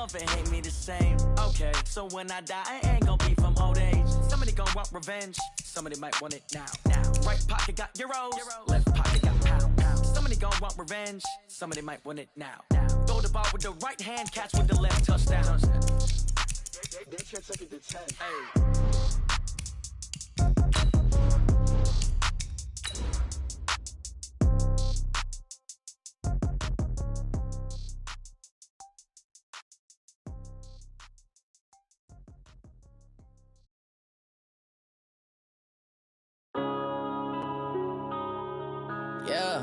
Something hate me the same. Okay, so when I die, I ain't gonna be from old age. Somebody gonna want revenge. Somebody might want it now. Right pocket got euros. Left pocket got pound. Somebody gonna want revenge. Somebody might want it now. Throw the ball with the right hand, catch with the left, touchdown. They can't take it to 10. Hey. Yeah.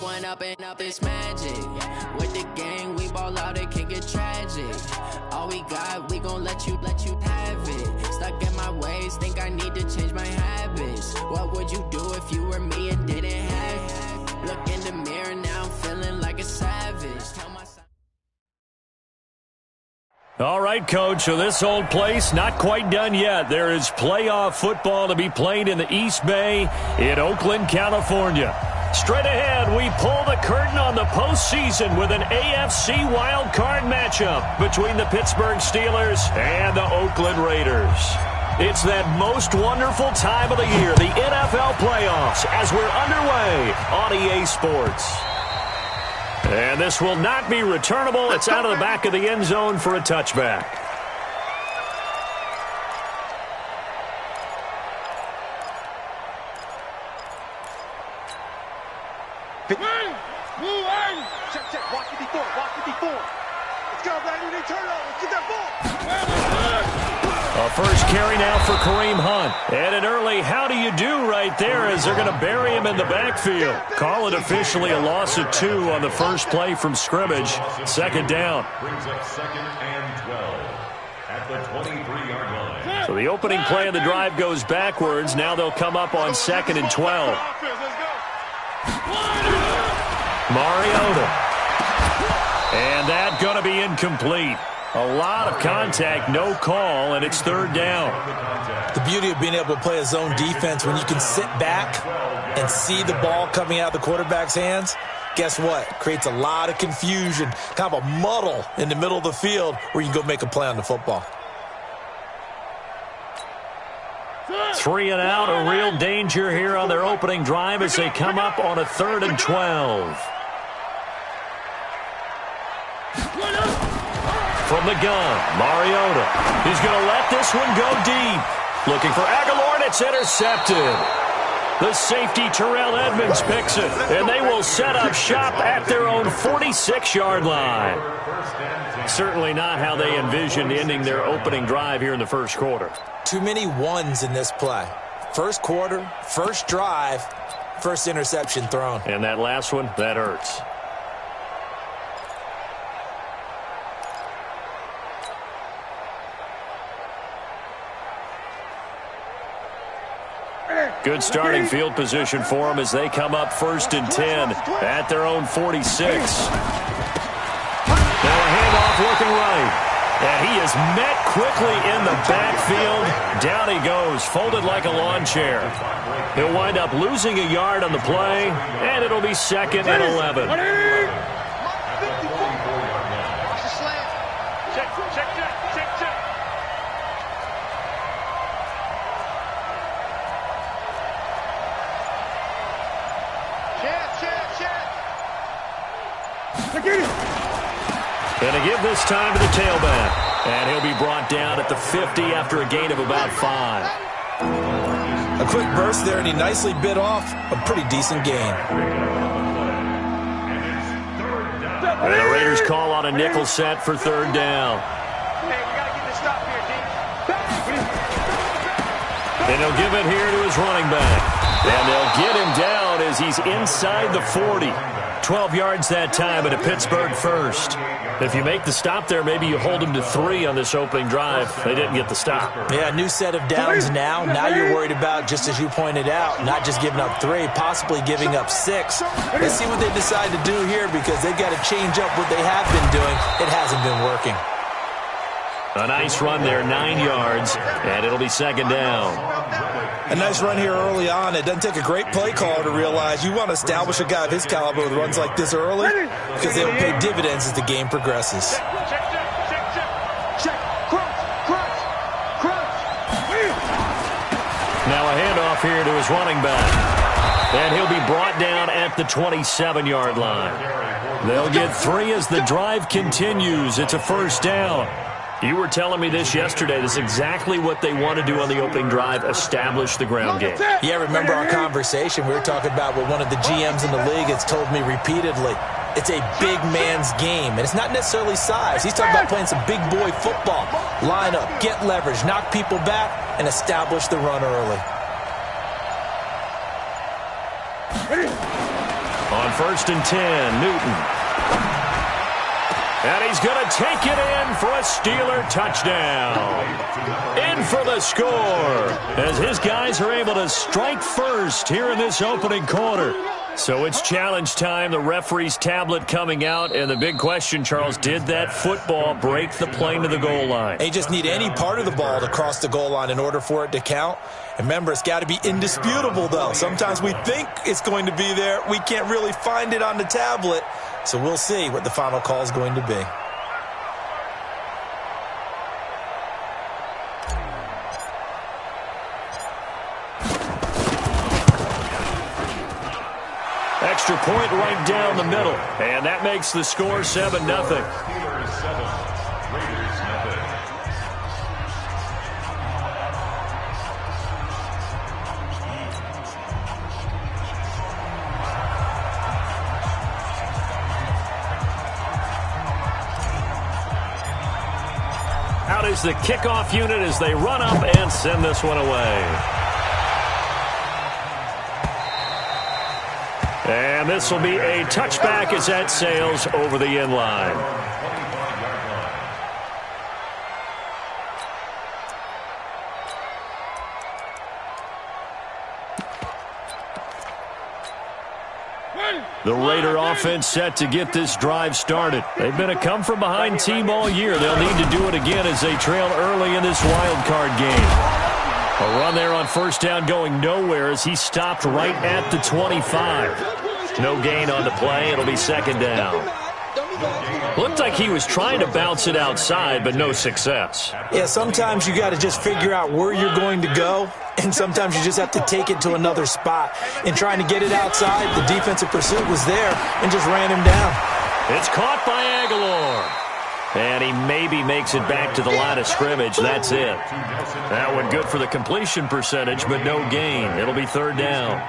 One up and up is magic. With the gang, we ball out, it can get tragic. All we got, we gon' let you have it. Stuck in my ways, think I need to change my habits. What would you do if you were me and didn't have it? Look in the mirror, now I'm feeling like a savage. Tell myself. All right, Coach, so this old place not quite done yet. There is playoff football to be played in the East Bay in Oakland, California. Straight ahead, we pull the curtain on the postseason with an AFC wildcard matchup between the Pittsburgh Steelers and the Oakland Raiders. It's that most wonderful time of the year, the NFL playoffs, as we're underway on EA Sports. And this will not be returnable. It's out of the back of the end zone for a touchback. Check. Watch it before. Let's go, Brandon. They turn over. Get that ball. A first carry now for Kareem Hunt. And an early how do you do right there as they're going to bury him in the backfield. Call it officially a loss of 2 on the first play from scrimmage. Second down. Brings up 2nd and 12 at the 23-yard line. So the opening play of the drive goes backwards. Now they'll come up on 2nd and 12. Mariota. And that going to be incomplete. A lot of contact, no call, and it's 3rd down. The beauty of being able to play a zone defense when you can sit back and see the ball coming out of the quarterback's hands, guess what? Creates a lot of confusion, kind of a muddle in the middle of the field where you can go make a play on the football. 3 and out, a real danger here on their opening drive as they come up on a 3rd and 12. From the gun, Mariota. He's going to let this one go deep. Looking for Aguilar, and it's intercepted. The safety, Terrell Edmonds, picks it, and they will set up shop at their own 46-yard line. Certainly not how they envisioned ending their opening drive here in the first quarter. Too many ones in this play. First quarter, first drive, first interception thrown. And that last one, that hurts. Good starting field position for them as they come up 1st and 10 at their own 46. Now a handoff looking right. And he is met quickly in the backfield. Down he goes, folded like a lawn chair. He'll wind up losing a yard on the play, and it'll be 2nd and 11. Going to give this time to the tailback. And he'll be brought down at the 50 after a gain of about 5. A quick burst there, and he nicely bit off a pretty decent gain. And the Raiders call on a nickel set for 3rd down. And he'll give it here to his running back. And they'll get him down as he's inside the 40. 12 yards that time at a Pittsburgh first. If you make the stop there, maybe you hold them to 3 on this opening drive. They didn't get the stop. Yeah, new set of downs now. Now you're worried about, just as you pointed out, not just giving up 3, possibly giving up 6. Let's see what they decide to do here because they've got to change up what they have been doing. It hasn't been working. A nice run there, 9 yards, and it'll be 2nd down. A nice run here early on. It doesn't take a great play caller to realize you want to establish a guy of his caliber with runs like this early because they'll pay dividends as the game progresses. Now a handoff here to his running back. And he'll be brought down at the 27-yard line. They'll get 3 as the drive continues. It's a first down. You were telling me this yesterday. This is exactly what they want to do on the opening drive, establish the ground game. Yeah, remember our conversation? We were talking about what one of the GMs in the league has told me repeatedly. It's a big man's game, and it's not necessarily size. He's talking about playing some big boy football. Line up, get leverage, knock people back, and establish the run early. On 1st and 10, Newton. And he's going to take it in for a Steeler touchdown. In for the score as his guys are able to strike first here in this opening quarter. So it's challenge time. The referee's tablet coming out. And the big question, Charles, did that football break the plane to the goal line? They just need any part of the ball to cross the goal line in order for it to count. And remember, it's got to be indisputable, though. Sometimes we think it's going to be there. We can't really find it on the tablet. So we'll see what the final call is going to be. Extra point right down the middle. And that makes the score 7-0. Out is the kickoff unit as they run up and send this one away. And this will be a touchback as that sails over the end line. The Raider offense set to get this drive started. They've been a come-from-behind team all year. They'll need to do it again as they trail early in this wild card game. A run there on first down going nowhere as he stopped right at the 25. No gain on the play. It'll be second down. Looked like he was trying to bounce it outside, but no success. Yeah, sometimes you got to just figure out where you're going to go, and sometimes you just have to take it to another spot. In trying to get it outside, the defensive pursuit was there and just ran him down. It's caught by Aguilar. And he maybe makes it back to the line of scrimmage. That's it. That one good for the completion percentage, but no gain. It'll be third down.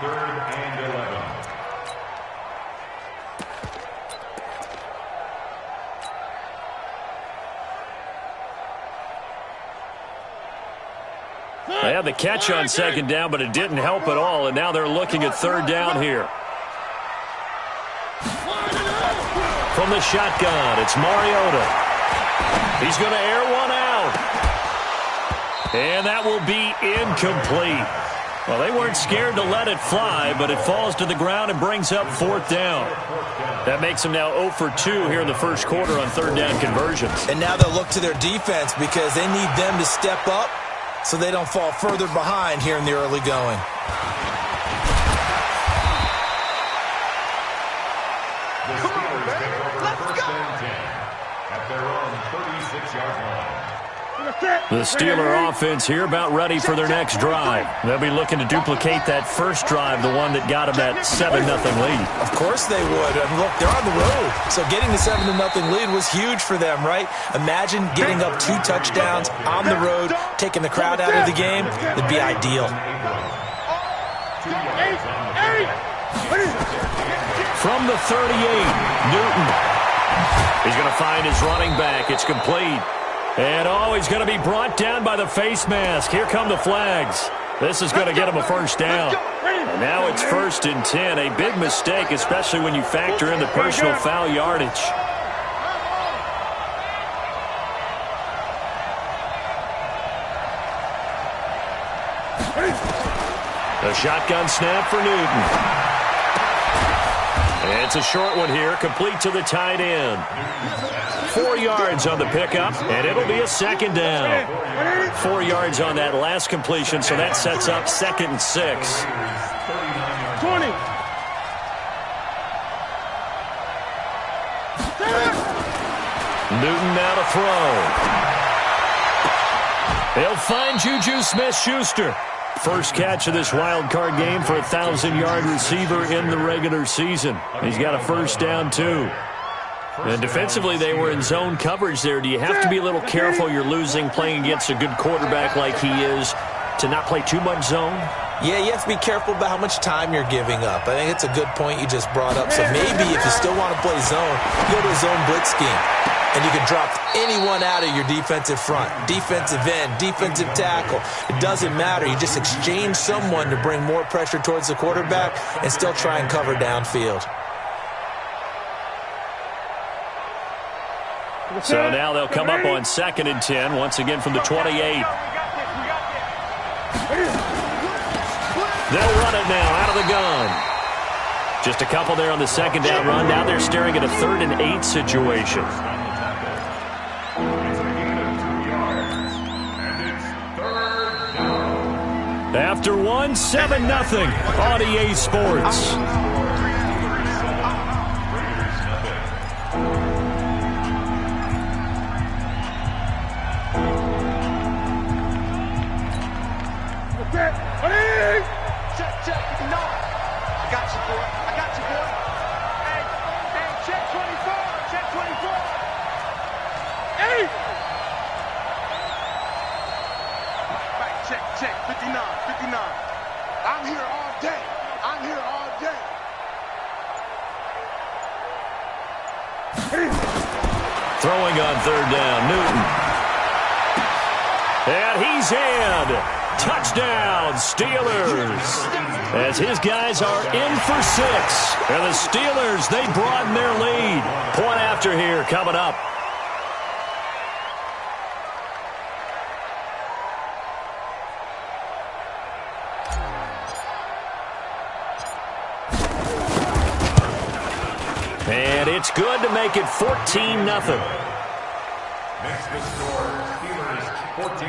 They had the catch on second down, but it didn't help at all, and now they're looking at third down here. From the shotgun, it's Mariota. He's going to air one out. And that will be incomplete. Well, they weren't scared to let it fly, but it falls to the ground and brings up fourth down. That makes them now 0 for 2 here in the first quarter on third down conversions. And now they'll look to their defense because they need them to step up so they don't fall further behind here in the early going. The Steelers take over first and 10 at their own 36-yard line. The Steeler offense here about ready for their next drive. They'll be looking to duplicate that first drive, the one that got them that 7-0 lead. Of course they would. And look, they're on the road. So getting the 7-0 lead was huge for them, right? Imagine getting up 2 touchdowns on the road, taking the crowd out of the game. It'd be ideal. From the 38, Newton. He's going to find his running back. It's complete. And, he's going to be brought down by the face mask. Here come the flags. This is going to get him a first down. And now it's 1st and 10. A big mistake, especially when you factor in the personal foul yardage. A shotgun snap for Newton. It's a short one here, complete to the tight end. 4 yards on the pickup, and it'll be a second down. 4 yards on that last completion, so that sets up 2nd and 6. 20. Newton now to throw. He'll find Juju Smith-Schuster. First catch of this wild card game for a 1,000-yard receiver in the regular season. He's got a first down, too. And defensively, they were in zone coverage there. Do you have to be a little careful you're losing playing against a good quarterback like he is to not play too much zone? Yeah, you have to be careful about how much time you're giving up. I think it's a good point you just brought up. So maybe if you still want to play zone, you go to a zone blitz scheme. And you can drop anyone out of your defensive front, defensive end, defensive tackle. It doesn't matter. You just exchange someone to bring more pressure towards the quarterback and still try and cover downfield. So now they'll come up on 2nd and 10, once again from the 28. They'll run it now out of the gun. Just a couple there on the second down run. Now they're staring at a 3rd and 8 situation. After one, 7-0 on EA Sports. Check. I got you, boy. Hey, check 24. Hey! Right, check. 59. I'm here all day. Throwing on 3rd down, Newton. And he's in. Touchdown, Steelers. As his guys are in for 6. And the Steelers, they broaden their lead. Point after here coming up. And it's good to make it 14-0. Next to score, Steelers 14,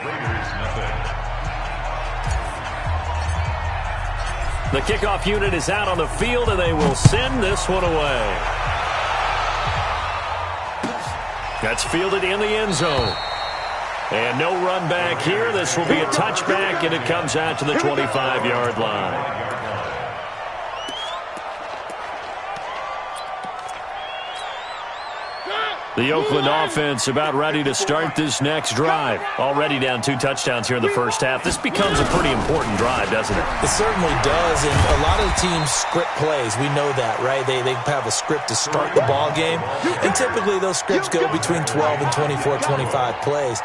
Raiders 0. The kickoff unit is out on the field, and they will send this one away. That's fielded in the end zone. And no run back here. This will be a touchback, and it comes out to the 25-yard line. The Oakland offense about ready to start this next drive. Already down 2 touchdowns here in the first half. This becomes a pretty important drive, doesn't it? It certainly does, and a lot of the teams script plays. We know that, right? They have a script to start the ball game, and typically those scripts go between 12 and 24, 25 plays.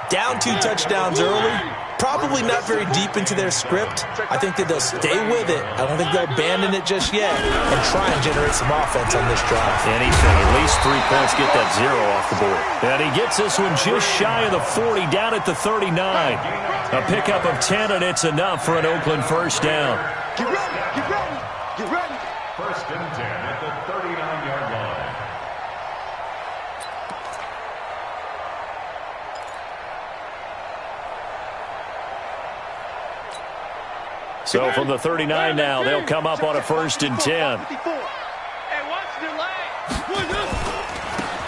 Down 2 touchdowns early, probably not very deep into their script. I think that they'll stay with it. I don't think they'll abandon it just yet and try and generate some offense on this drive. Anything, at least 3 points, get that 0 off the board. And he gets this one just shy of the 40, down at the 39. A pickup of 10, and it's enough for an Oakland first down. Get ready. First and 10 at the 39-yard line. So from the 39 now, they'll come up on a 1st and 10.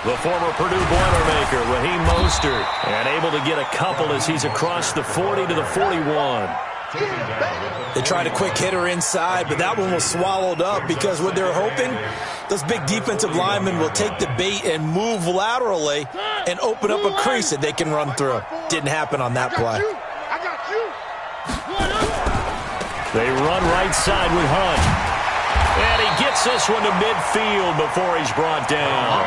The former Purdue Boilermaker, Raheem Mostert, and able to get a couple as he's across the 40 to the 41. They tried a quick hitter inside, but that one was swallowed up because what they're hoping, those big defensive linemen will take the bait and move laterally and open up a crease that they can run through. Didn't happen on that play. I got you. They run right side with Hunt. And he gets this one to midfield before he's brought down.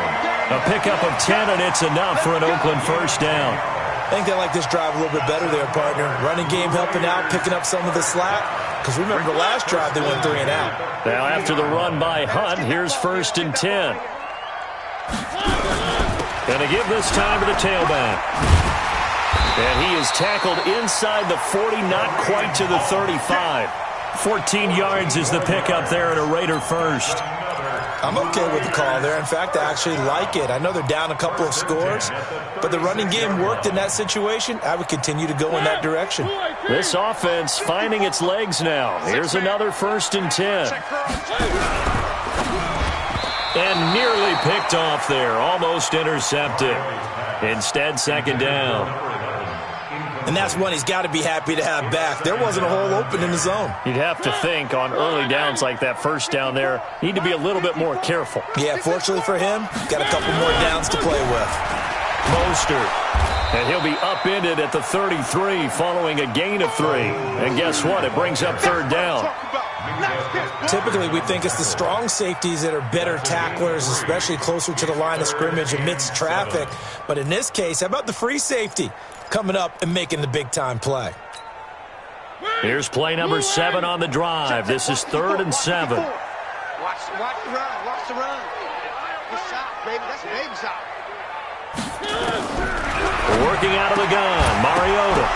A pickup of 10, and it's enough for an Oakland first down. I think they like this drive a little bit better there, partner. Running game helping out, picking up some of the slack. Because remember, the last drive they went 3 and out. Now after the run by Hunt, here's 1st and 10. And they give this time to the tailback. And he is tackled inside the 40, not quite to the 35. 14 yards is the pickup there at a Raider first. I'm okay with the call there. In fact, I actually like it. I know they're down a couple of scores, but the running game worked in that situation. I would continue to go in that direction. This offense finding its legs now. Here's another 1st and 10. And nearly picked off there. Almost intercepted. Instead, 2nd down. And that's one he's got to be happy to have back. There wasn't a hole open in the zone. You'd have to think on early downs like that 1st down there, need to be a little bit more careful. Yeah, fortunately for him, got a couple more downs to play with. Mostert. And he'll be upended at the 33 following a gain of 3. And guess what? It brings up 3rd down. Typically, we think it's the strong safeties that are better tacklers, especially closer to the line of scrimmage amidst traffic. But in this case, how about the free safety coming up and making the big-time play? Here's play number 7 on the drive. This is 3rd and 7. Watch the run. Watch the run. Good shot, baby. That's a baby shot. Working out of the gun, Mariota.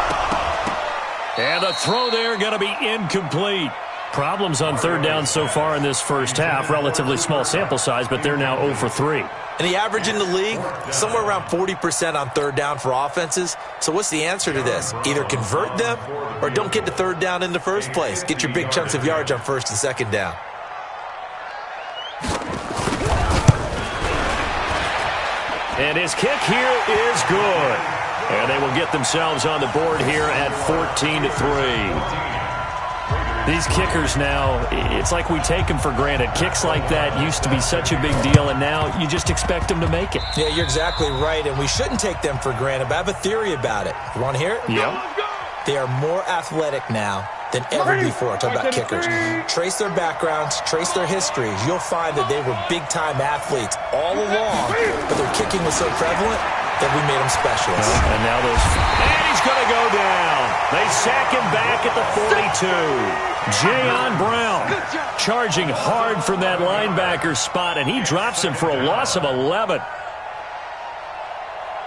And the throw there going to be incomplete. Problems on 3rd down so far in this first half. Relatively small sample size, but they're now 0 for 3. And the average in the league, somewhere around 40% on 3rd down for offenses. So what's the answer to this? Either convert them or don't get to 3rd down in the first place. Get your big chunks of yards on 1st and 2nd down. And his kick here is good. And they will get themselves on the board here at 14-3. These kickers now, it's like we take them for granted. Kicks like that used to be such a big deal, and now you just expect them to make it. Yeah, you're exactly right, and we shouldn't take them for granted, but I have a theory about it. You want to hear it? Yeah. They are more athletic now than ever before. Talk about kickers. Trace their backgrounds, trace their histories. You'll find that they were big-time athletes all along, but their kicking was so prevalent that we made them specialists. And now and he's going to go down. They sack him back at the 42. Jayon Brown charging hard from that linebacker spot, and he drops him for a loss of 11.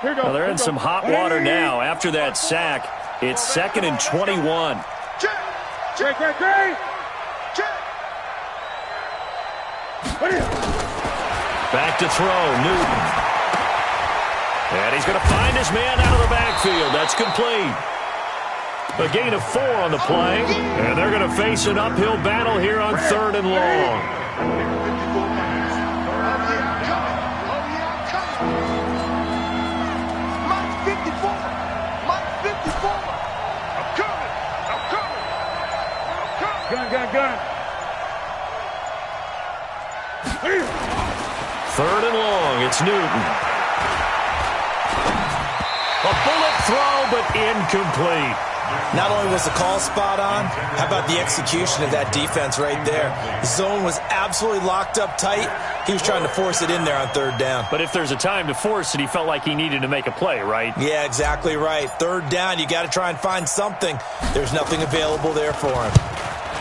Well, they're in some hot water now. After that sack, it's 2nd and 21. Back to throw, Newton. And he's going to find his man out of the backfield. That's complete. A gain of 4 on the play. And they're going to face an uphill battle here on 3rd and long. Gun. 3rd and long. It's Newton. A bullet throw, but incomplete. Not only was the call spot on, how about the execution of that defense right there? The zone was absolutely locked up tight. He was trying to force it in there on 3rd down. But if there's a time to force it, he felt like he needed to make a play, right? Yeah, exactly right. 3rd down, you got to try and find something. There's nothing available there for him.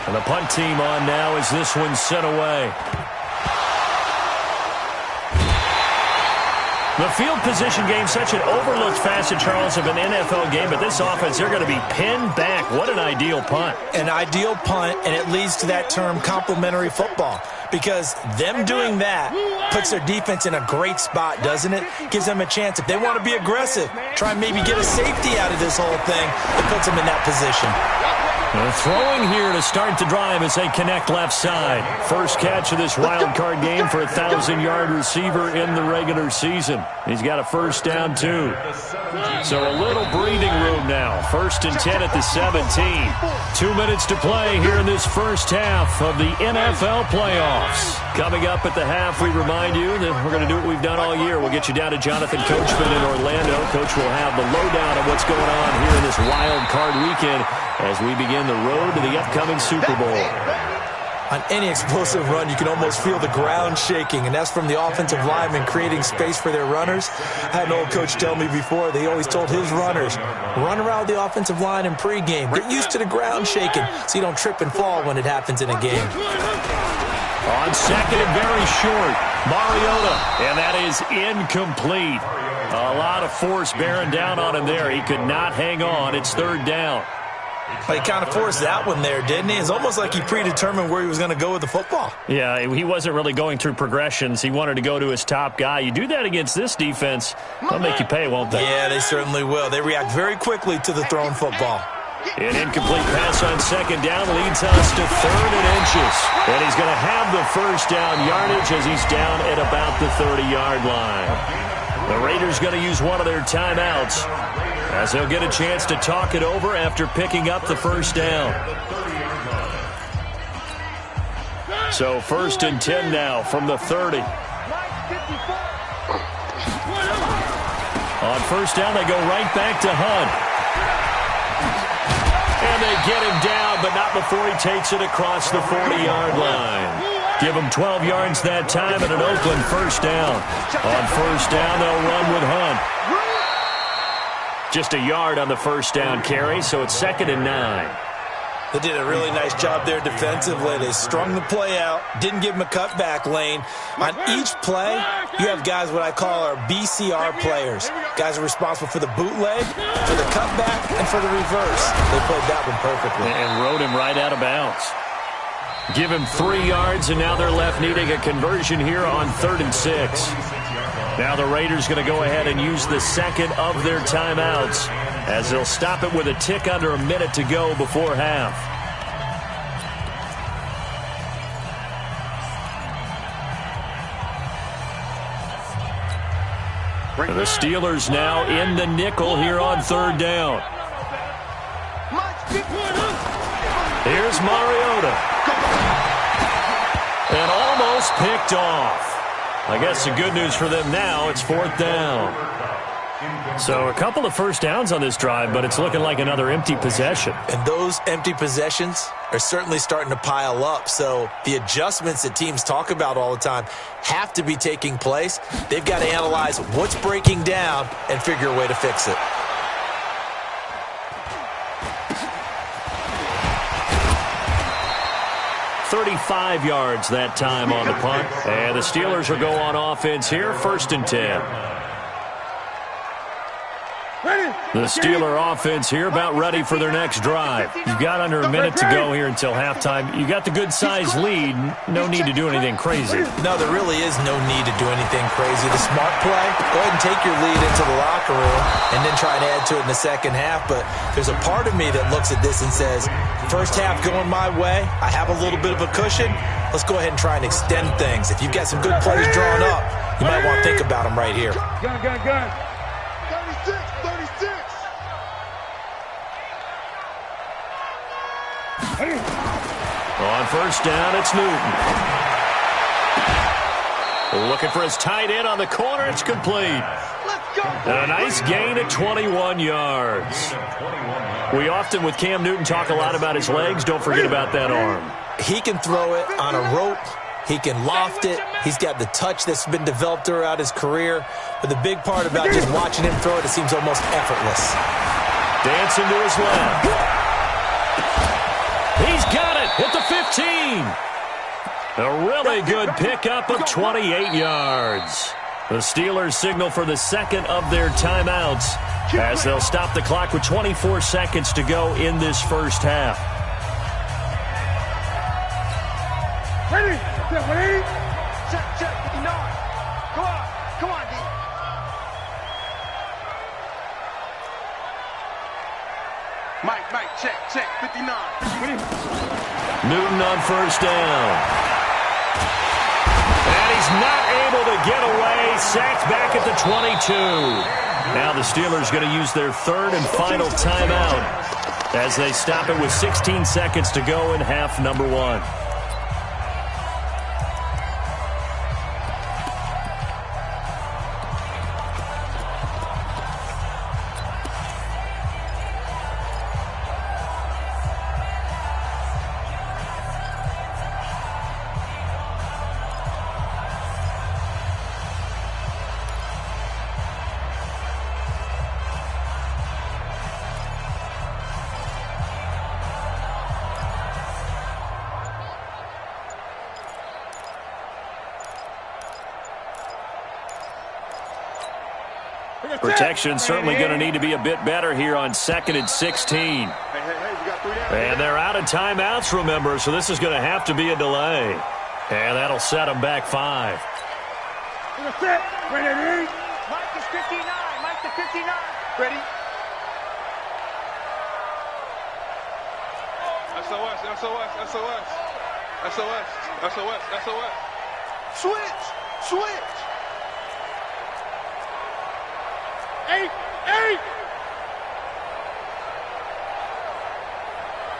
And the punt team on now as this one's sent away. The field position game, such an overlooked facet, Charles, of an NFL game, but this offense, they're going to be pinned back. What an ideal punt. An ideal punt, and it leads to that term complementary football, because them doing that puts their defense in a great spot, doesn't it? Gives them a chance. If they want to be aggressive, try and maybe get a safety out of this whole thing, it puts them in that position. And throwing here to start the drive as they connect left side. First catch of this wild card game for a 1,000-yard receiver in the regular season. He's got a 1st down, too. So a little breathing room now. 1st and 10 at the 17. 2 minutes to play here in this first half of the NFL playoffs. Coming up at the half, we remind you that we're going to do what we've done all year. We'll get you down to Jonathan Coachman in Orlando. Coach will have the lowdown of what's going on here in this wild card weekend as we begin the road to the upcoming Super Bowl. On any explosive run, you can almost feel the ground shaking, and that's from the offensive linemen creating space for their runners. I had an old coach tell me before, they always told his runners, run around the offensive line in pregame. Get used to the ground shaking so you don't trip and fall when it happens in a game. On 2nd and very short, Mariota, and that is incomplete. A lot of force bearing down on him there. He could not hang on. It's 3rd down. He kind of forced that one there, didn't he? It's almost like he predetermined where he was going to go with the football. Yeah, he wasn't really going through progressions. He wanted to go to his top guy. You do that against this defense, they'll make you pay, won't they? Yeah, they certainly will. They react very quickly to the thrown football. An incomplete pass on second down leads us to 3rd and inches. And he's going to have the first down yardage as he's down at about the 30-yard line. The Raiders going to use one of their timeouts as they'll get a chance to talk it over after picking up the first down. So 1st and 10 now from the 30. On first down, they go right back to Hunt. And they get him down, but not before he takes it across the 40-yard line. Give him 12 yards that time and an Oakland first down. On first down, they'll run with Hunt. Just a yard on the first down carry, so it's 2nd and 9. They did a really nice job there defensively. They strung the play out, didn't give him a cutback lane. On each play, you have guys what I call our BCR players. Guys are responsible for the bootleg, for the cutback, and for the reverse. They played that one perfectly. And rode him right out of bounds. Give him 3 yards, and now they're left needing a conversion here on 3rd and 6. Now the Raiders going to go ahead and use the second of their timeouts as they'll stop it with a tick under a minute to go before half. The Steelers now in the nickel here on 3rd down. Here's Mariota. And almost picked off. I guess the good news for them now, it's 4th down. So a couple of first downs on this drive, but it's looking like another empty possession. And those empty possessions are certainly starting to pile up. So the adjustments that teams talk about all the time have to be taking place. They've got to analyze what's breaking down and figure a way to fix it. .35 yards that time on the punt. And the Steelers will go on offense here, 1st and 10. The Steeler offense here about ready for their next drive. You've got under a minute to go here until halftime. You got the good-sized lead. No need to do anything crazy. No, there really is no need to do anything crazy. The smart play, go ahead and take your lead into the locker room and then try and add to it in the second half. But there's a part of me that looks at this and says, first half going my way, I have a little bit of a cushion. Let's go ahead and try and extend things. If you've got some good plays drawn up, you might want to think about them right here. Gun. 36. On first down, it's Newton. Looking for his tight end on the corner. It's complete. And a nice gain at 21 yards. We often, with Cam Newton, talk a lot about his legs. Don't forget about that arm. He can throw it on a rope. He can loft it. He's got the touch that's been developed throughout his career. But the big part about just watching him throw it, it seems almost effortless. Dancing to his left. He's got it at the 15. A really good pickup of 28 yards. The Steelers signal for the second of their timeouts as they'll stop the clock with 24 seconds to go in this first half. Ready? Check. 59. Come on, D. Mike, check. 59. Newton on first down. And he's not able to get away. Sacked back at the 22. Now the Steelers going to use their third and final timeout as they stop it with 16 seconds to go in half number 1. Protection certainly going to need to be a bit better here on 2nd and 16. And they're out of timeouts, remember, so this is going to have to be a delay. And that'll set them back 5. Ready? Mike is 59. Mike to 59. Ready? SOS, SOS, SOS. SOS, SOS, SOS. Switch! Switch! 8! 8!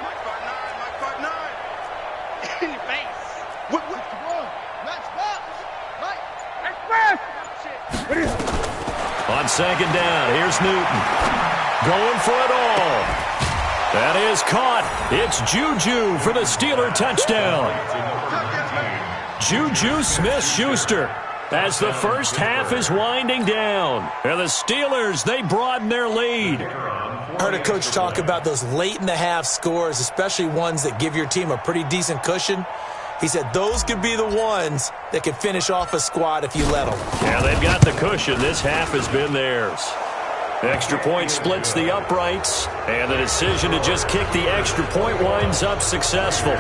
Mike 5-9, Mike 5-9. In your face. What? Let's box! Mike! Let's pass! On 2nd down, here's Newton. Going for it all. That is caught. It's Juju for the Steeler touchdown. Juju Smith-Schuster as the first half is winding down. And the Steelers, they broaden their lead. I heard a coach talk about those late-in-the-half scores, especially ones that give your team a pretty decent cushion. He said those could be the ones that could finish off a squad if you let them. Yeah, they've got the cushion. This half has been theirs. Extra point splits the uprights, and the decision to just kick the extra point winds up successful.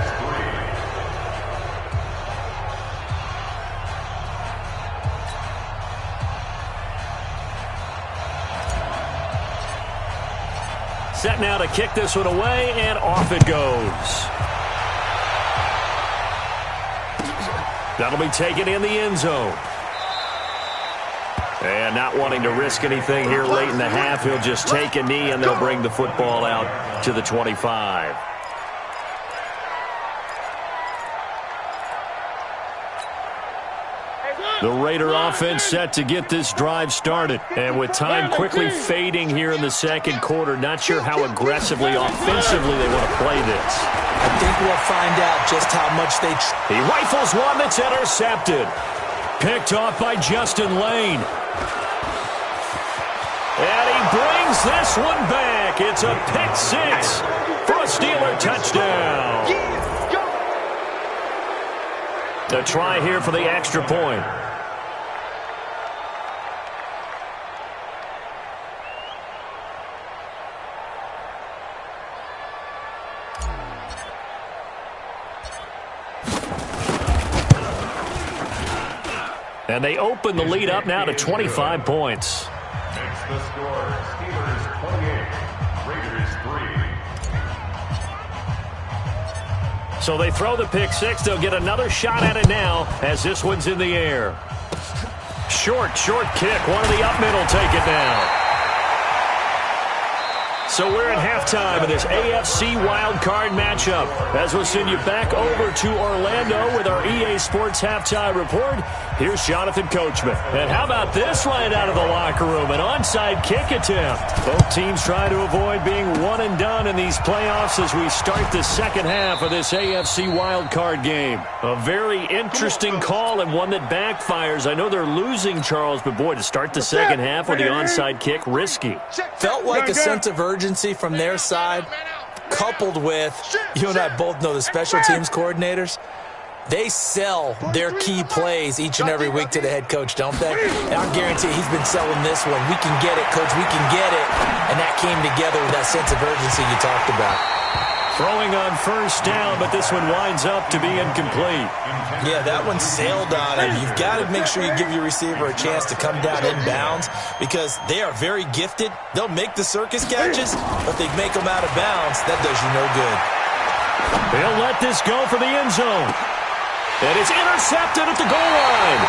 Set now to kick this one away, and off it goes. That'll be taken in the end zone. And not wanting to risk anything here late in the half, he'll just take a knee, and they'll bring the football out to the 25. The Raider offense set to get this drive started. And with time quickly fading here in the second quarter, not sure how aggressively, offensively they want to play this. I think we'll find out just how much they... He rifles one that's intercepted. Picked off by Justin Lane. And he brings this one back. It's a pick 6 for a Steeler touchdown. A try here for the extra point. And they open the lead up now to 25 points. Makes the score. Steelers 28, Raiders 3. So they throw the pick 6. They'll get another shot at it now as this one's in the air. Short kick. One of the up middle take it down. So we're at halftime of this AFC wildcard matchup. As we'll send you back over to Orlando with our EA Sports halftime report, here's Jonathan Coachman. And how about this right out of the locker room? An onside kick attempt. Both teams try to avoid being one and done in these playoffs as we start the second half of this AFC wildcard game. A very interesting call and one that backfires. I know they're losing, Charles, but boy, to start the second half with the onside kick, risky. Felt like a sense of urgency from their side, coupled with, you and I both know the special teams coordinators, they sell their key plays each and every week to the head coach, don't they? And I guarantee he's been selling this one. We can get it, coach, we can get it. And that came together with that sense of urgency you talked about. Throwing on first down, but this one winds up to be incomplete. Yeah, that one sailed on him. You've got to make sure you give your receiver a chance to come down inbounds because they are very gifted. They'll make the circus catches, but they make them out of bounds. That does you no good. They'll let this go for the end zone. And it's intercepted at the goal line.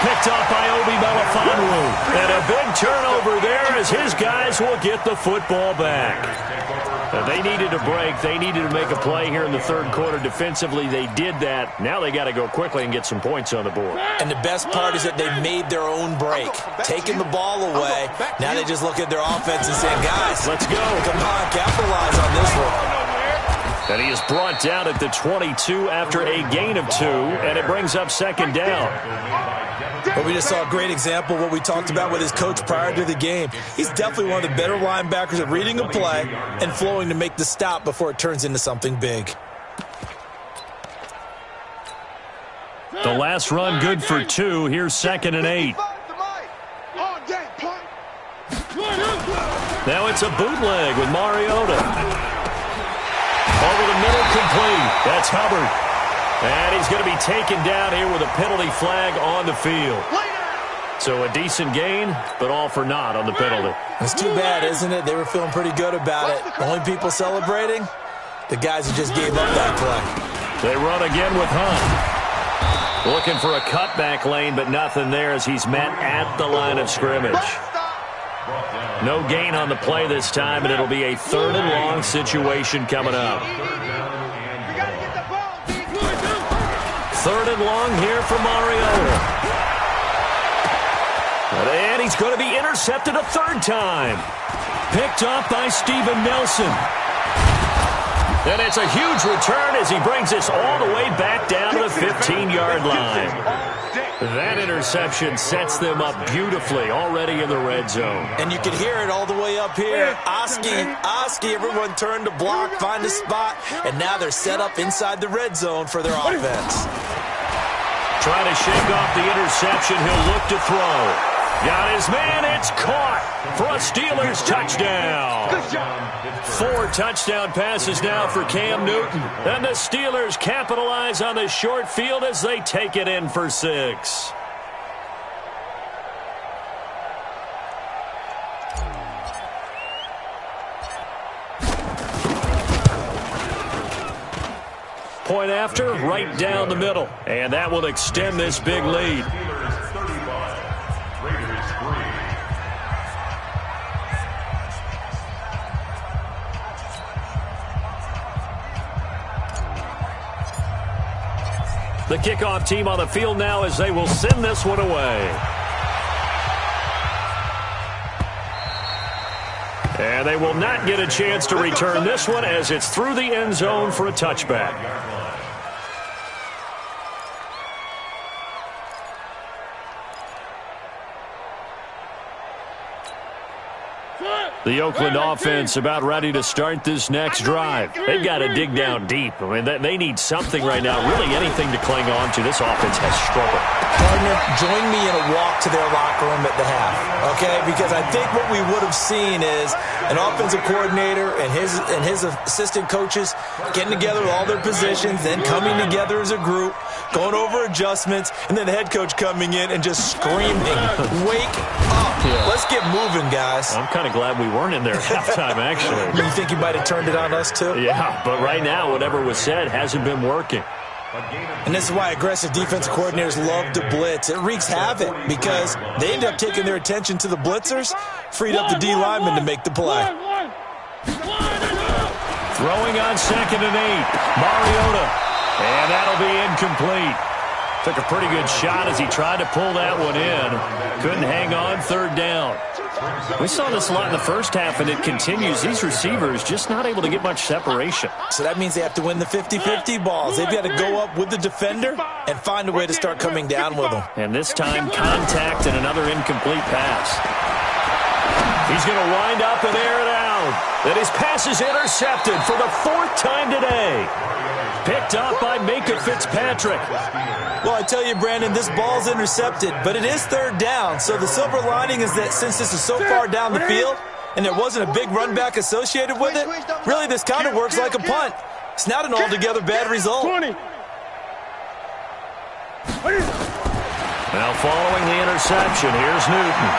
Picked off by Obi Melifonwu. And a big turnover there as his guys will get the football back. They needed a break. They needed to make a play here in the third quarter. Defensively, they did that. Now they got to go quickly and get some points on the board. And the best part is that they made their own break. Taking the ball away. Now they just look at their offense and say, guys, let's go. Come on, capitalize on this one. And he is brought down at the 22 after a gain of 2, and it brings up second down. But we just saw a great example of what we talked about with his coach prior to the game. He's definitely one of the better linebackers at reading a play and flowing to make the stop before it turns into something big. The last run good for 2. Here's 2nd and 8. It's a bootleg with Mariota. Over the middle, complete. That's Hubbard. And he's going to be taken down here with a penalty flag on the field. So a decent gain, but all for naught on the penalty. It's too bad, isn't it? They were feeling pretty good about it. Only people celebrating, the guys who just gave up that play. They run again with Hunt. Looking for a cutback lane, but nothing there as he's met at the line of scrimmage. No gain on the play this time, and it'll be a 3rd and long situation coming up. 3rd and long here for Mariota. And he's going to be intercepted a 3rd time. Picked off by Steven Nelson. And it's a huge return as he brings us all the way back down to the 15-yard line. That interception sets them up beautifully already in the red zone. And you can hear it all the way up here. Oski, everyone turned to block, find a spot, and now they're set up inside the red zone for their offense. Trying to shake off the interception, he'll look to throw. Got his man, it's caught for a Steelers touchdown. 4 touchdown passes now for Cam Newton. And the Steelers capitalize on the short field as they take it in for 6. Point after, right down the middle. And that will extend this big lead. The kickoff team on the field now as they will send this one away. And they will not get a chance to return this one as it's through the end zone for a touchback. The Oakland offense about ready to start this next drive. They've got to dig down deep. I mean, they need something right now, really anything to cling on to. This offense has struggled. Partner, join me in a walk to their locker room at the half, okay? Because I think what we would have seen is an offensive coordinator and his assistant coaches getting together with all their positions, then coming together as a group, going over adjustments, and then the head coach coming in and just screaming, wake up. Yeah. Let's get moving, guys. I'm kind of glad we weren't in there at halftime, actually. You think you might have turned it on us, too? Yeah, but right now, whatever was said hasn't been working. And this is why aggressive defensive coordinators love to blitz. It wreaks havoc because they end up taking their attention to the blitzers, freed up the D lineman to make the play. Throwing on 2nd and 8. Mariota. And that'll be incomplete. Took a pretty good shot as he tried to pull that one in. Couldn't hang on 3rd down. We saw this a lot in the first half, and it continues. These receivers just not able to get much separation. So that means they have to win the 50-50 balls. They've got to go up with the defender and find a way to start coming down with them. And this time, contact and another incomplete pass. He's going to wind up and air it out. And his pass is intercepted for the 4th time today. Picked up by Minka Fitzpatrick. Well, I tell you, Brandon, this ball's intercepted, but it is 3rd down. So the silver lining is that since this is so far down the field and there wasn't a big run back associated with it, really this kind of works like a punt. It's not an altogether bad result. Now following the interception, here's Newton.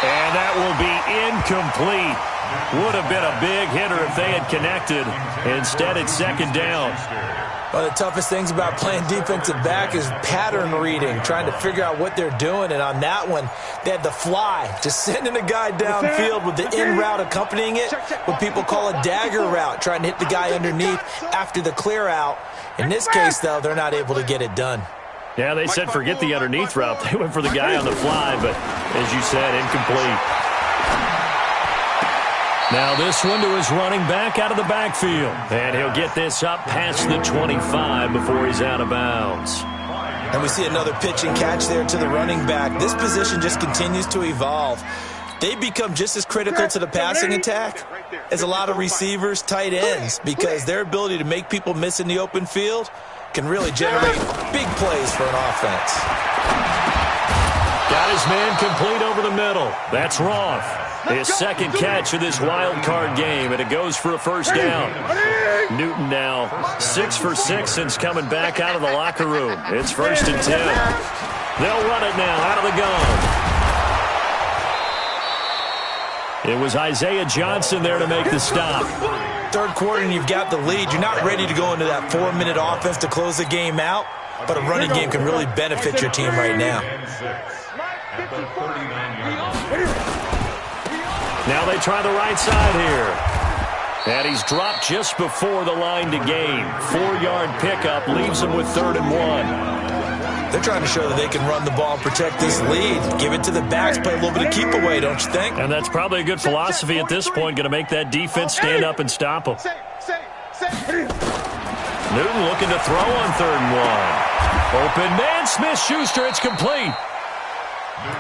And that will be incomplete. Would have been a big hitter if they had connected. Instead, it's 2nd down. One of the toughest things about playing defensive back is pattern reading, trying to figure out what they're doing. And on that one, they had the fly, just sending a guy downfield with the in route accompanying it, what people call a dagger route, trying to hit the guy underneath after the clear out. In this case, though, they're not able to get it done. Yeah, they said forget the underneath route. They went for the guy on the fly, but as you said, incomplete. Now this one to his running back out of the backfield. And he'll get this up past the 25 before he's out of bounds. And we see another pitch and catch there to the running back. This position just continues to evolve. They become just as critical to the passing attack as a lot of receivers, tight ends, because their ability to make people miss in the open field can really generate big plays for an offense. Got his man complete over the middle. That's Roth. His second catch of this wild card game, and it goes for a first down. Newton now 6 for 6 since coming back out of the locker room. It's 1st and 10. They'll run it now out of the gun. It was Isaiah Johnson there to make the stop. Third quarter and you've got the lead. You're not ready to go into that 4-minute offense to close the game out, but a running game can really benefit your team right now. Now they try the right side here. And he's dropped just before the line to gain. 4-yard pickup leaves him with 3rd and 1. They're trying to show that they can run the ball and protect this lead. Give it to the backs, play a little bit of keep away, don't you think? And that's probably a good philosophy at this point, going to make that defense stand up and stop them. Newton looking to throw on 3rd and 1. Open man, Smith-Schuster, it's complete.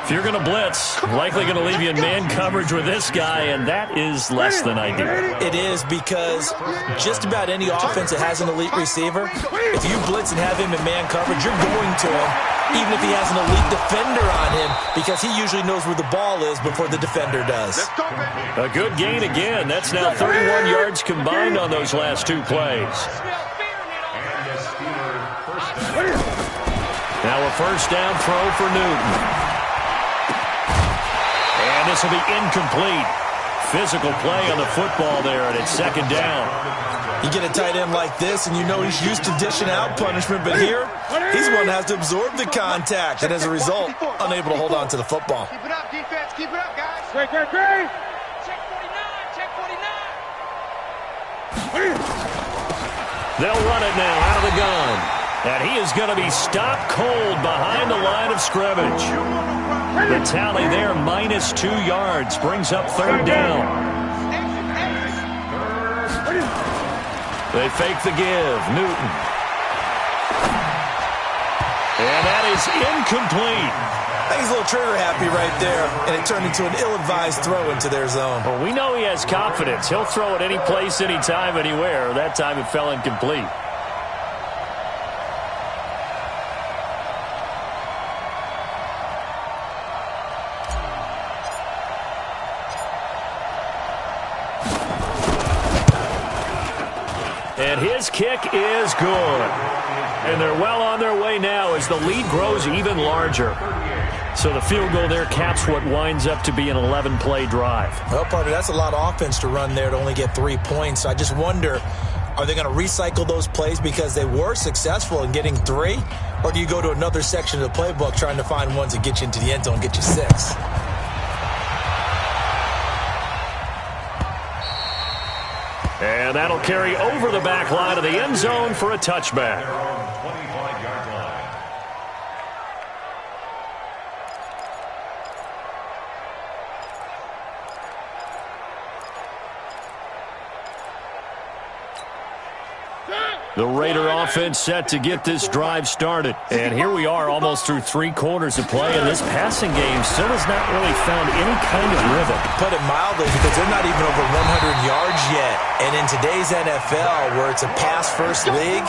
If you're going to blitz, likely going to leave you in man coverage with this guy, and that is less than ideal. It is, because just about any offense that has an elite receiver, if you blitz and have him in man coverage, you're going to him, even if he has an elite defender on him, because he usually knows where the ball is before the defender does. A good gain again. That's now 31 yards combined on those last 2 plays. Now a first down throw for Newton. And this will be incomplete. Physical play on the football there, and it's 2nd down. You get a tight end like this, and you know he's used to dishing out punishment, but here, he's the one that has to absorb the contact, and as a result, unable to hold on to the football. Keep it up, defense. Keep it up, guys. Great. Check 49. They'll run it now out of the gun. And he is going to be stopped cold behind the line of scrimmage. The tally there, -2 yards, brings up 3rd down. They fake the give. Newton. And that is incomplete. I think he's a little trigger happy right there, and it turned into an ill-advised throw into their zone. Well, we know he has confidence. He'll throw it any place, anytime, anywhere. That time it fell incomplete. And his kick is good. And they're well on their way now as the lead grows even larger. So the field goal there caps what winds up to be an 11-play drive. Well, partner, that's a lot of offense to run there to only get 3 points. I just wonder, are they going to recycle those plays because they were successful in getting 3? Or do you go to another section of the playbook trying to find ones that get you into the end zone and get you 6? And that'll carry over the back line of the end zone for a touchback. The Raider offense set to get this drive started. And here we are almost through 3 quarters of play, and this passing game still has not really found any kind of rhythm. Put it mildly, because they're not even over 100 yards yet. And in today's NFL, where it's a pass-first league,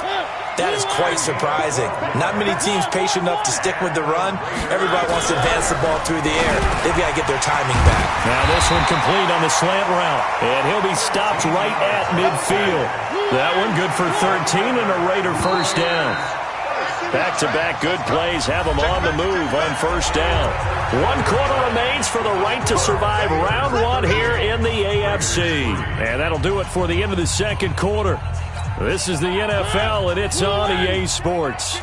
that is quite surprising. Not many teams patient enough to stick with the run. Everybody wants to advance the ball through the air. They've got to get their timing back. Now this one complete on the slant route. And he'll be stopped right at midfield. That one good for 13 and a Raider first down. Back-to-back good plays have them on the move on first down. 1 quarter remains for the right to survive round 1 here in the AFC. And that'll do it for the end of the second quarter. This is the NFL, and it's on EA Sports.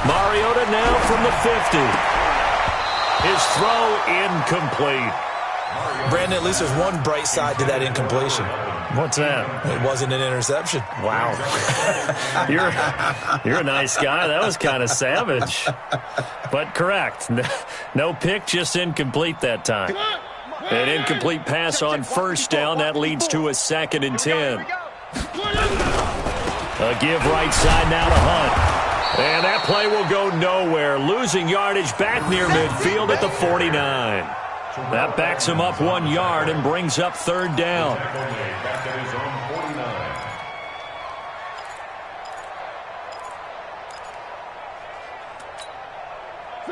Mariota now from the 50. His throw incomplete. Brandon, at least there's one bright side to that incompletion. What's that? It wasn't an interception. Wow. You're a nice guy. That was kind of savage. But correct. No pick, just incomplete that time. An incomplete pass on first down. That leads to a 2nd and 10. A give right side now to Hunt. And that play will go nowhere. Losing yardage back near midfield at the 49. That backs him up 1 yard and brings up 3rd down.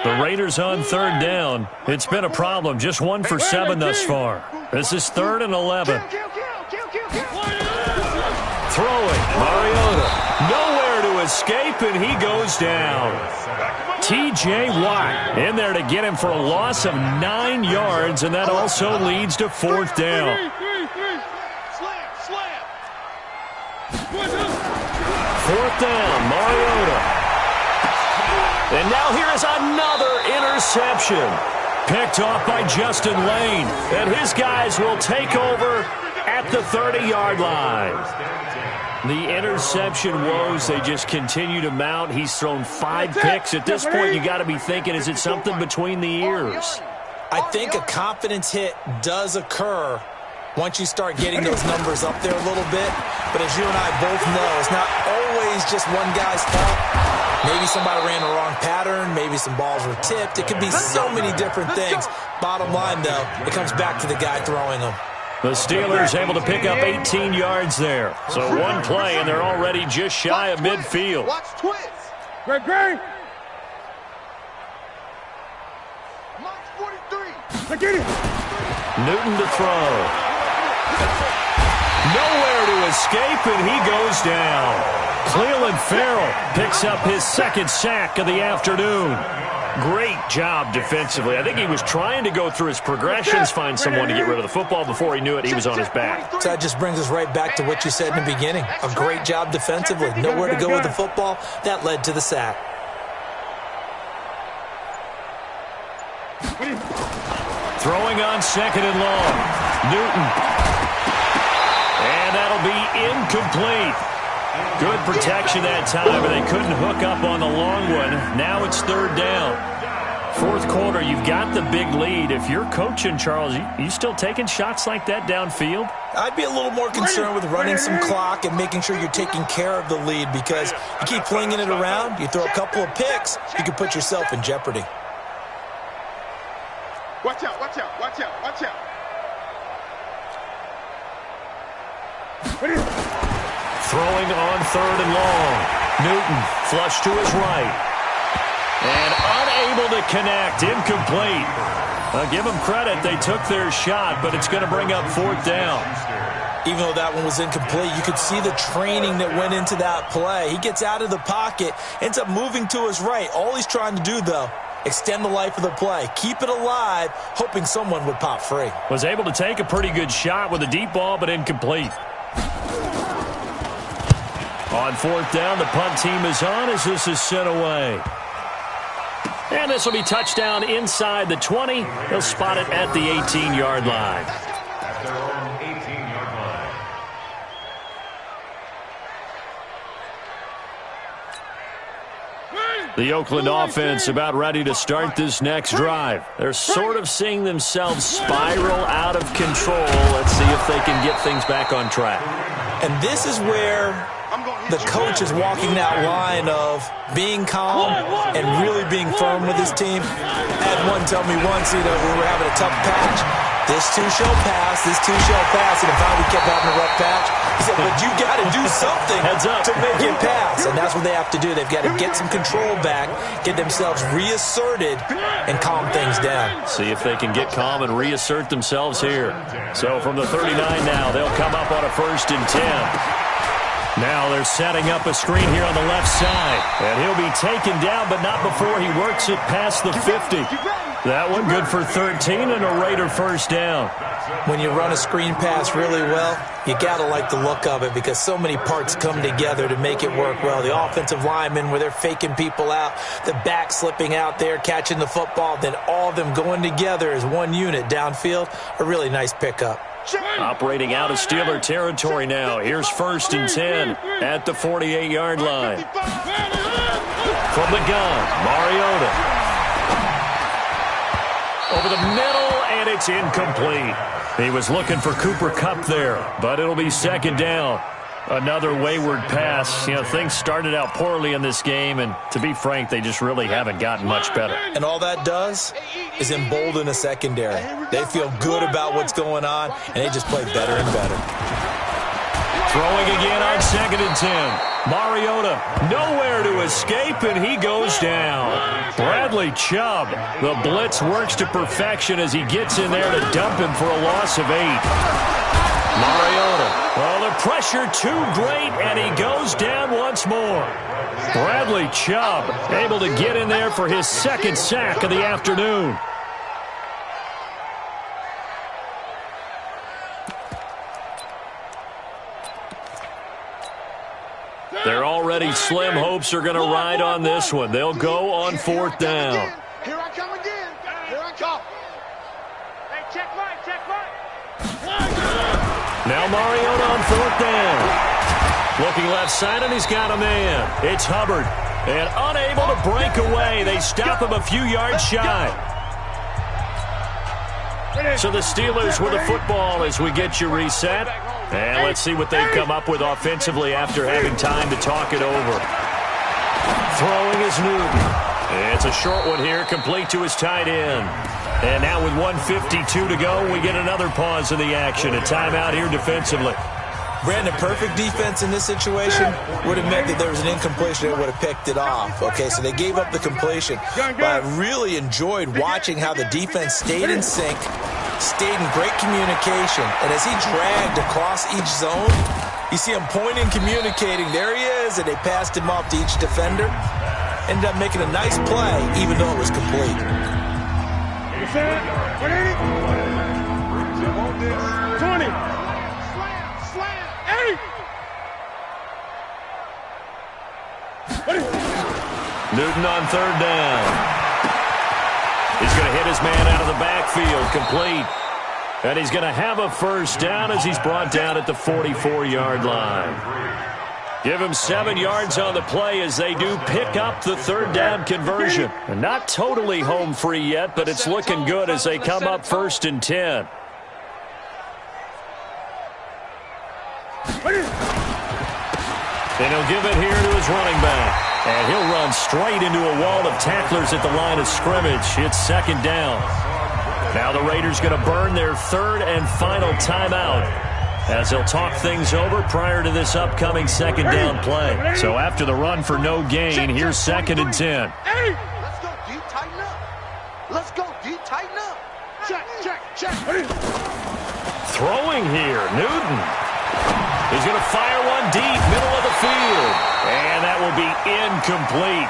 The Raiders on third down. It's been a problem. Just 1 for 7 thus far. This is 3rd and 11. Throwing. Mariota. Nowhere to escape, and he goes down. T.J. Watt in there to get him for a loss of 9 yards, and that also leads to 4th down. 4th down, Mariota. And now here is another interception. Picked off by Justin Lane. And his guys will take over at the 30-yard line. The interception woes, they just continue to mount. He's thrown 5 picks. At this point, you got to be thinking, is it something between the ears? I think a confidence hit does occur once you start getting those numbers up there a little bit. But as you and I both know, it's not always just one guy's fault. Maybe somebody ran the wrong pattern. Maybe some balls were tipped. It could be so many different things. Bottom line, though, it comes back to the guy throwing them. The Steelers able to pick up 18 yards there. So one play, and they're already just shy of midfield. Watch twist. Great. Mark 43. I get it. Newton to throw. Nowhere to escape, and he goes down. Cleveland Farrell picks up his 2nd sack of the afternoon. Great job defensively. I think he was trying to go through his progressions, find someone to get rid of the football. Before he knew it, he was on his back. So that just brings us right back to what you said in the beginning. A great job defensively. Nowhere to go with the football. That led to the sack. Throwing on 2nd and long. Newton. And that'll be incomplete. Good protection that time, but they couldn't hook up on the long one. Now it's 3rd down. 4th quarter, you've got the big lead. If you're coaching, Charles, you still taking shots like that downfield? I'd be a little more concerned with running some clock and making sure you're taking care of the lead, because you keep flinging it around, you throw a couple of picks, you can put yourself in jeopardy. Watch out. Throwing on 3rd and long. Newton flush to his right. And unable to connect. Incomplete. Give them credit. They took their shot, but it's going to bring up 4th down. Even though that one was incomplete, you could see the training that went into that play. He gets out of the pocket, ends up moving to his right. All he's trying to do, though, extend the life of the play. Keep it alive, hoping someone would pop free. Was able to take a pretty good shot with a deep ball, but incomplete. On 4th down, the punt team is on as this is sent away. And this will be touchdown inside the 20. They'll spot it at the 18-yard line. At their own 18-yard line. The Oakland offense about ready to start this next drive. They're sort of seeing themselves spiral out of control. Let's see if they can get things back on track. And this is where the coach is walking that line of being calm and really being firm with his team. I had one tell me once, we were having a tough patch. This too shall pass, and if we kept having a rough patch, he said, but you got to do something to make it pass. And that's what they have to do. They've got to get some control back, get themselves reasserted, and calm things down. See if they can get calm and reassert themselves here. So from the 39 now, they'll come up on a 1st and 10. Now they're setting up a screen here on the left side. And he'll be taken down, but not before he works it past the 50. That one good for 13 and a Raider 1st down. When you run a screen pass really well, you got to like the look of it, because so many parts come together to make it work well. The offensive linemen, where they're faking people out, the back slipping out there, catching the football, then all of them going together as one unit downfield. A really nice pickup. Operating out of Steeler territory now. Here's 1st and 10 at the 48-yard line. From the gun, Mariota. Over the middle, and it's incomplete. He was looking for Cooper Kupp there, but it'll be 2nd down. Another wayward pass. Things started out poorly in this game, and to be frank, they just really haven't gotten much better. And all that does is embolden a secondary. They feel good about what's going on, and they just play better and better. Throwing again on 2nd and 10. Mariota nowhere to escape, and he goes down. Bradley Chubb, the blitz works to perfection as he gets in there to dump him for a loss of 8. Mariota, well, the pressure too great, and he goes down once more. Bradley Chubb able to get in there for his 2nd sack of the afternoon. Their already slim hopes are going to ride on this one. They'll go on 4th down. Here I come again. Here I come. Hey, check right. Now Mariota on 4th down. Looking left side, and he's got a man. It's Hubbard. And unable to break away. They stop him a few yards shy. So the Steelers with the football as we get you reset. And let's see what they've come up with offensively after having time to talk it over. Throwing is Newton. It's a short one here, complete to his tight end. And now with 1:52 to go, we get another pause in the action. A timeout here defensively. Brandon, perfect defense in this situation would have meant that there was an incompletion that would have picked it off. Okay, so they gave up the completion. But I really enjoyed watching how the defense stayed in sync, stayed in great communication. And as he dragged across each zone, you see him pointing, communicating. There he is, and they passed him off to each defender. Ended up making a nice play, even though it was complete. 20. Newton on 3rd down. He's going to hit his man out of the backfield, complete. And he's going to have a 1st down as he's brought down at the 44-yard line. Give him 7 yards on the play as they do pick up the 3rd down conversion. And not totally home free yet, but it's looking good as they come up 1st and 10. And he'll give it here to his running back. And he'll run straight into a wall of tacklers at the line of scrimmage. It's 2nd down. Now the Raiders going to burn their 3rd and final timeout as they'll talk things over prior to this upcoming 2nd down play. So after the run for no gain, here's 2nd and 10. Let's go deep, tighten up. Let's go deep, tighten up. Check. Throwing here, Newton. He's going to fire one deep, middle of the field. And that will be incomplete.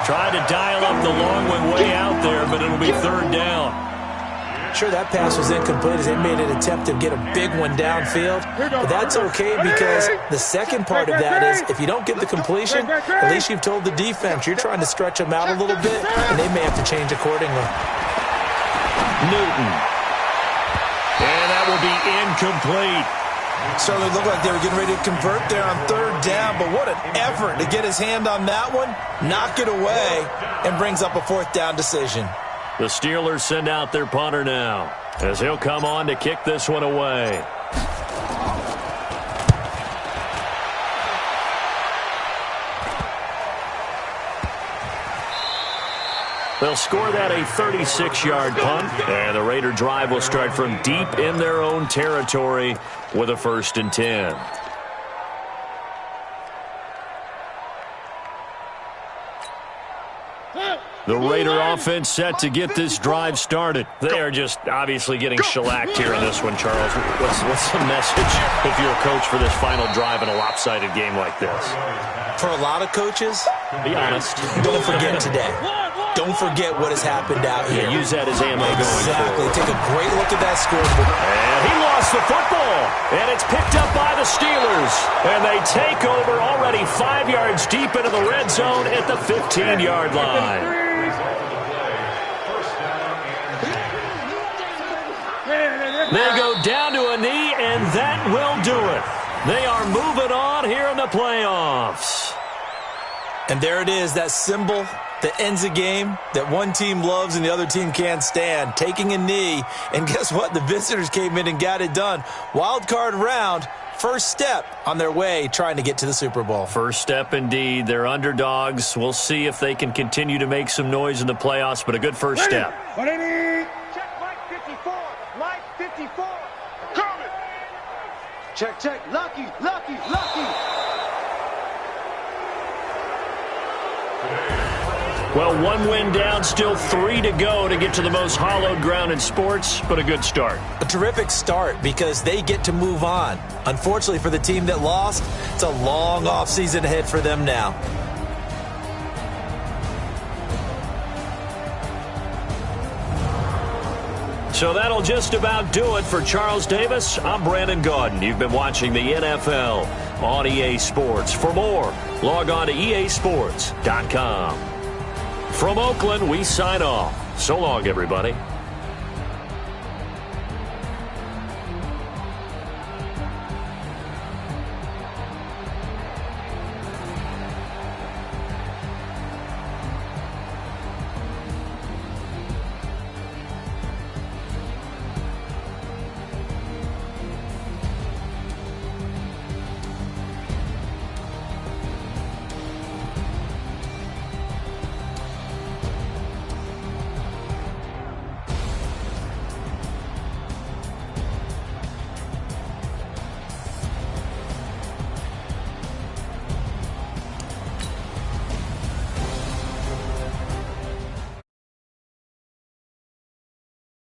Tried to dial up the long one way out there, but it'll be 3rd down. Sure, that pass was incomplete as they made an attempt to get a big one downfield. But that's okay because the second part of that is if you don't get the completion, at least you've told the defense you're trying to stretch them out a little bit, and they may have to change accordingly. Newton. And that will be incomplete. Certainly looked like they were getting ready to convert there on 3rd down, but what an effort to get his hand on that one, knock it away, and brings up a 4th down decision. The Steelers send out their punter now as he'll come on to kick this one away. They'll score that a 36-yard punt, and the Raider drive will start from deep in their own territory with a 1st and 10. The Raider offense set to get this drive started. They are just obviously getting shellacked here in this one, Charles. What's the message if you're a coach for this final drive in a lopsided game like this? For a lot of coaches, be honest. Don't forget today. Don't forget what has happened out here. Use that as ammo going Exactly. Take a great look at that scoreboard. And he lost the football. And it's picked up by the Steelers. And they take over already 5 yards deep into the red zone at the 15-yard line. They go down to a knee, and that will do it. They are moving on here in the playoffs. And there it is, that symbol that ends a game that one team loves and the other team can't stand, taking a knee. And guess what? The visitors came in and got it done. Wild card round, first step on their way trying to get to the Super Bowl. First step indeed. They're underdogs. We'll see if they can continue to make some noise in the playoffs, but a good first step. Check Mike 54. Mike 54. Coming. Check, check. Lucky, lucky, lucky. Well, one win down, still 3 to go to get to the most hallowed ground in sports, but a good start. A terrific start because they get to move on. Unfortunately for the team that lost, it's a long offseason ahead for them now. So that'll just about do it for Charles Davis. I'm Brandon Gaudin. You've been watching the NFL on EA Sports. For more, log on to easports.com. From Oakland, we sign off. So long, everybody.